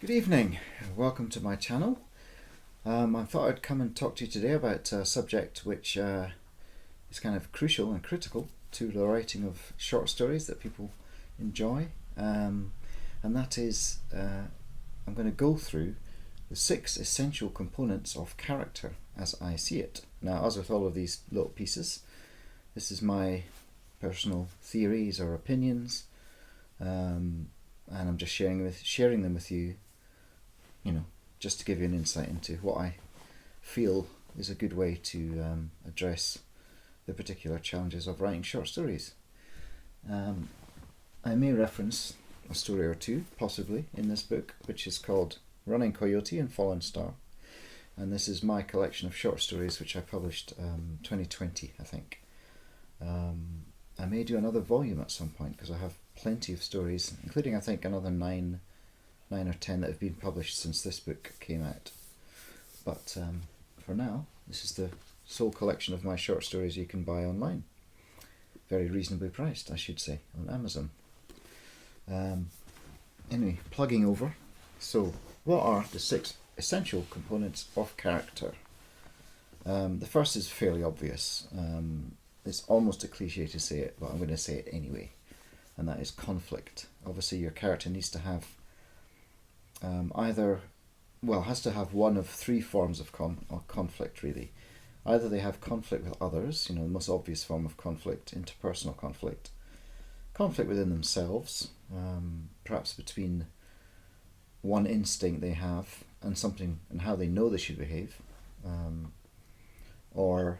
Good evening, welcome to my channel. I thought I'd come and talk to you today about a subject which is kind of crucial and critical to the writing of short stories that people enjoy, and that is I'm going to go through the 6 essential components of character as I see it. Now, as with all of these little pieces, this is my personal theories or opinions, and I'm just sharing them with you, just to give you an insight into what I feel is a good way to address the particular challenges of writing short stories. I may reference a story or two, possibly, in this book, which is called Running Coyote and Fallen Star. And this is my collection of short stories, which I published 2020, I think. I may do another volume at some point, because I have plenty of stories, including, I think, another 9 or 10 that have been published since this book came out. But for now, this is the sole collection of my short stories you can buy online. Very reasonably priced, I should say, on Amazon. Anyway, plugging over. So, what are the 6 essential components of character? The first is fairly obvious. It's almost a cliche to say it, but I'm going to say it anyway. And that is conflict. Obviously, your character needs to have has to have one of 3 forms of conflict, really. Either they have conflict with others, the most obvious form of conflict, interpersonal conflict within themselves, perhaps between one instinct they have and something and how they know they should behave, or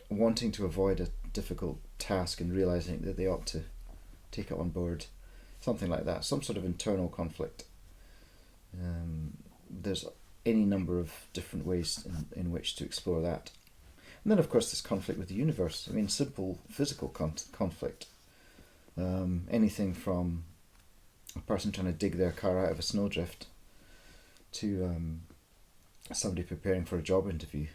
wanting to avoid a difficult task and realizing that they ought to take it on board. Something like that, some sort of internal conflict. There's any number of different ways in which to explore that. And then, of course, there's conflict with the universe. I mean, simple physical conflict. Anything from a person trying to dig their car out of a snowdrift to somebody preparing for a job interview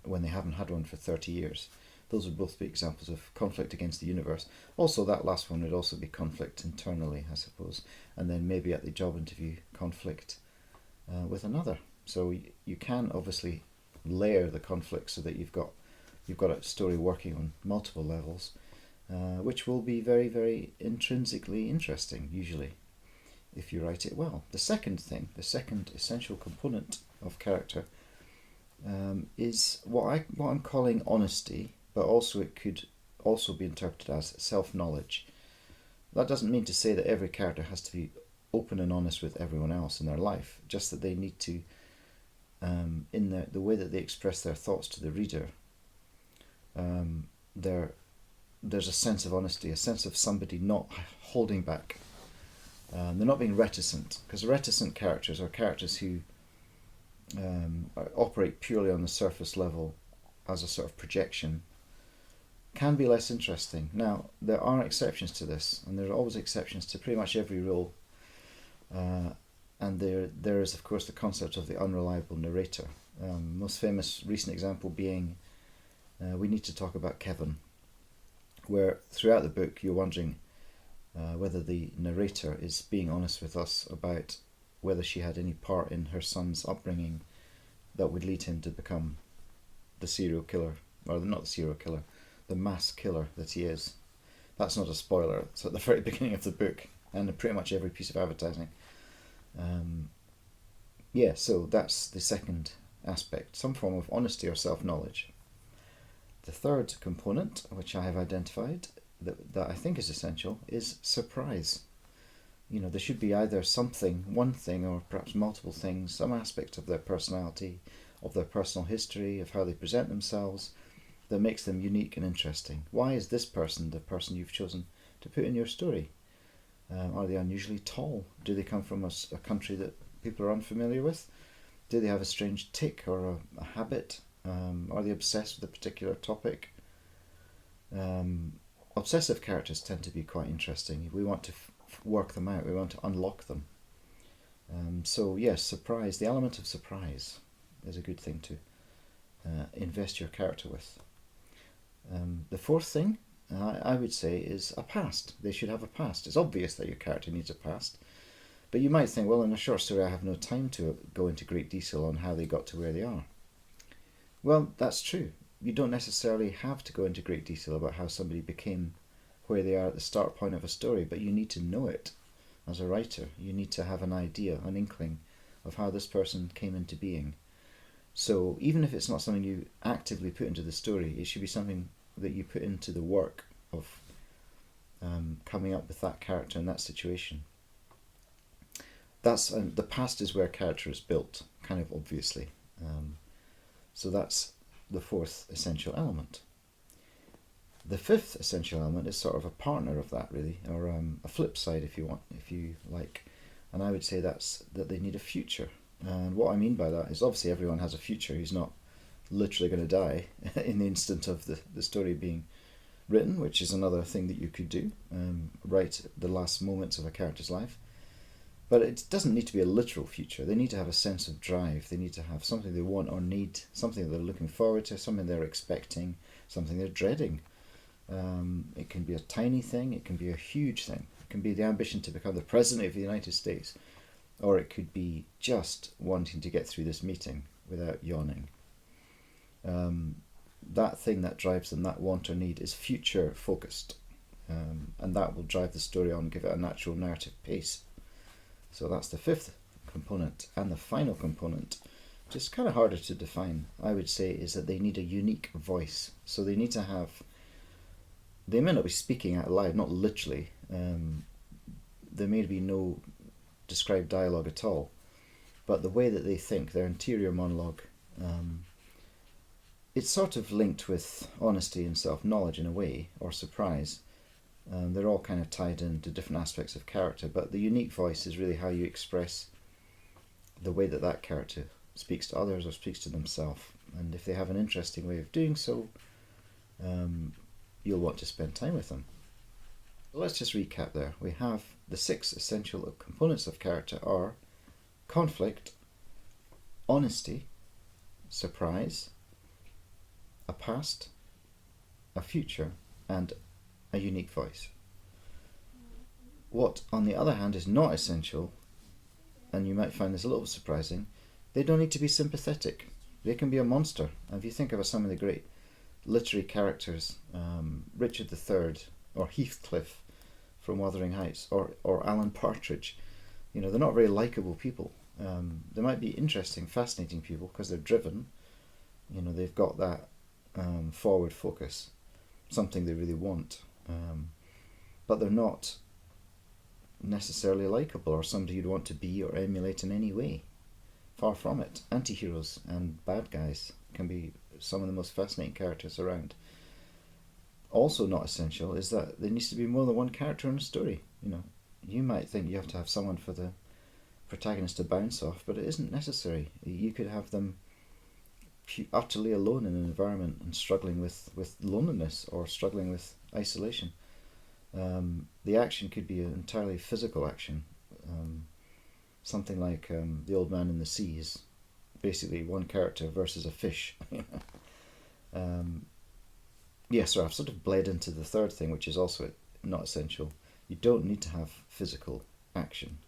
when they haven't had one for 30 years. Those would both be examples of conflict against the universe. Also, that last one would also be conflict internally, I suppose. And then maybe at the job interview, conflict with another. So you can obviously layer the conflict so that you've got a story working on multiple levels, which will be very, very intrinsically interesting, usually, if you write it well. The second essential component of character is what I'm calling honesty. But also it could also be interpreted as self-knowledge. That doesn't mean to say that every character has to be open and honest with everyone else in their life, just that they need to, in the way that they express their thoughts to the reader, there's a sense of honesty, a sense of somebody not holding back. They're not being reticent, because reticent characters are characters who operate purely on the surface level as a sort of projection, can be less interesting. Now, there are exceptions to this, and there are always exceptions to pretty much every rule. And there is, of course, the concept of the unreliable narrator. Most famous recent example being, we need to talk about Kevin, where throughout the book you're wondering whether the narrator is being honest with us about whether she had any part in her son's upbringing that would lead him to become the serial killer, or not the serial killer, the mass killer that he is. That's not a spoiler. It's at the very beginning of the book and pretty much every piece of advertising. So that's the second aspect, some form of honesty or self-knowledge. The third component, which I have identified, that I think is essential, is surprise. There should be either one thing, or perhaps multiple things, some aspect of their personality, of their personal history, of how they present themselves, that makes them unique and interesting. Why is this person the person you've chosen to put in your story? Are they unusually tall? Do they come from a country that people are unfamiliar with? Do they have a strange tic or a habit? Are they obsessed with a particular topic? Obsessive characters tend to be quite interesting. We want to work them out. We want to unlock them. Surprise. The element of surprise is a good thing to invest your character with. The fourth thing I would say is a past. They should have a past. It's obvious that your character needs a past, But you might think, well, in a short story I have no time to go into great detail on how they got to where they are. Well, that's true. You don't necessarily have to go into great detail about how somebody became where they are at the start point of a story, but you need to know it as a writer. You need to have an idea, an inkling of how this person came into being. So even if it's not something you actively put into the story, it should be something that you put into the work of coming up with that character in that situation. That's the past is where character is built, kind of obviously. So that's the fourth essential element. The fifth essential element is sort of a partner of that, really, or a flip side, if you like. And I would say that's that they need a future. And what I mean by that is obviously everyone has a future. He's not literally going to die in the instant of the story being written, which is another thing that you could do, right at the last moments of a character's life. But it doesn't need to be a literal future. They need to have a sense of drive. They need to have something they want or need, something that they're looking forward to, something they're expecting, something they're dreading. It can be a tiny thing, it can be a huge thing. It can be the ambition to become the President of the United States, or it could be just wanting to get through this meeting without yawning. That thing that drives them, that want or need, is future focused, and that will drive the story on, give it a natural narrative pace. So that's the fifth component. And the final component, which is kind of harder to define, I would say, is that they need a unique voice. So they need to have, they may not be speaking out loud, not literally. There may be no described dialogue at all, but the way that they think, their interior monologue, it's sort of linked with honesty and self-knowledge in a way, or surprise. They're all kind of tied into different aspects of character, but the unique voice is really how you express the way that that character speaks to others or speaks to themselves. And if they have an interesting way of doing so, you'll want to spend time with them. Let's just recap there. We have the 6 essential components of character are conflict, honesty, surprise, a past, a future, and a unique voice. What, on the other hand, is not essential, and you might find this a little surprising, they don't need to be sympathetic. They can be a monster. And if you think of some of the great literary characters, Richard III, or Heathcliff from Wuthering Heights, or Alan Partridge, they're not very likeable people. They might be interesting, fascinating people because they're driven. They've got that forward focus, something they really want. But they're not necessarily likeable or somebody you'd want to be or emulate in any way. Far from it. Anti-heroes and bad guys can be some of the most fascinating characters around. Also not essential is that there needs to be more than one character in a story. You might think you have to have someone for the protagonist to bounce off, but it isn't necessary. You could have them utterly alone in an environment and struggling with loneliness or struggling with isolation. The action could be an entirely physical action. Something like The Old Man in the Sea is basically one character versus a fish. So I've sort of bled into the third thing, which is also not essential. You don't need to have physical action.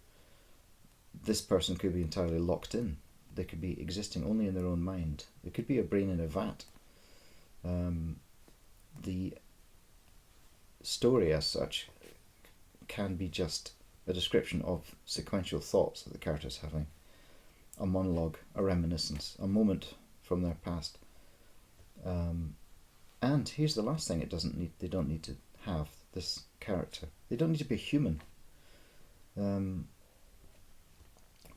This person could be entirely locked in. They could be existing only in their own mind. They could be a brain in a vat. The story as such can be just a description of sequential thoughts that the character's having, a monologue, a reminiscence, a moment from their past. And here's the last thing: they don't need to have this character. They don't need to be human.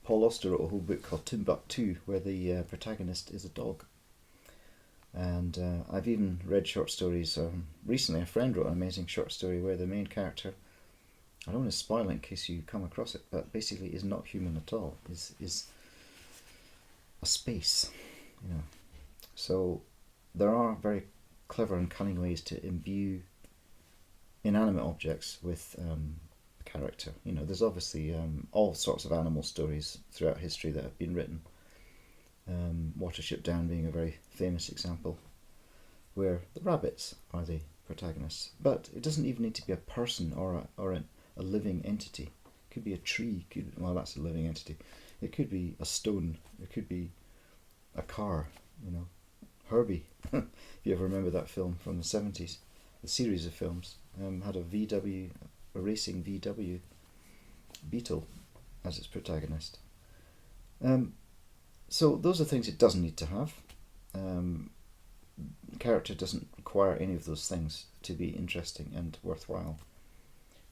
Paul Auster wrote a whole book called Timbuktu, where the protagonist is a dog. And I've even read short stories. Recently, a friend wrote an amazing short story where the main character, I don't want to spoil it in case you come across it, but basically is not human at all. Is a space, So there are very clever and cunning ways to imbue inanimate objects with character. There's obviously all sorts of animal stories throughout history that have been written. Watership Down being a very famous example, where the rabbits are the protagonists. But it doesn't even need to be a person or a living entity. It could be a tree. Well, that's a living entity. It could be a stone. It could be a car. Herbie. If you ever remember that film from the 70s, the series of films had a racing VW Beetle as its protagonist. So those are things it doesn't need to have. Character doesn't require any of those things to be interesting and worthwhile.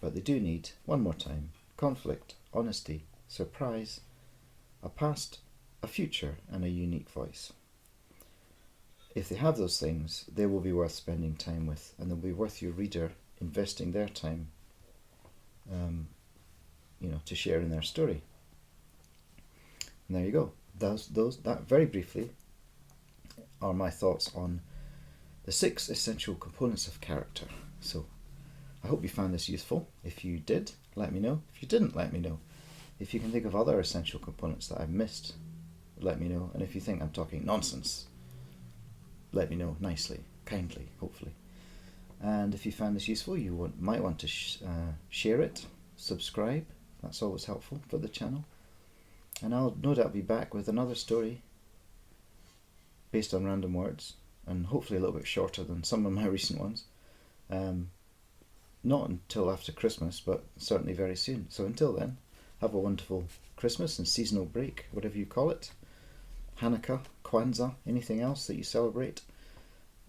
But they do need, one more time, conflict, honesty, surprise, a past, a future, and a unique voice. If they have those things, they will be worth spending time with, and they'll be worth your reader investing their time to share in their story. And there you go. That very briefly are my thoughts on the 6 essential components of character. So I hope you found this useful. If you did, let me know. If you didn't, let me know. If you can think of other essential components that I've missed, let me know. And if you think I'm talking nonsense, let me know nicely, kindly, hopefully. And if you found this useful, you might want to share it, subscribe. That's always helpful for the channel. And I'll no doubt be back with another story based on random words, and hopefully a little bit shorter than some of my recent ones. Not until after Christmas, but certainly very soon. So until then, have a wonderful Christmas and seasonal break, whatever you call it. Hanukkah, Kwanzaa, anything else that you celebrate.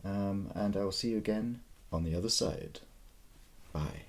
And I will see you again on the other side. Bye.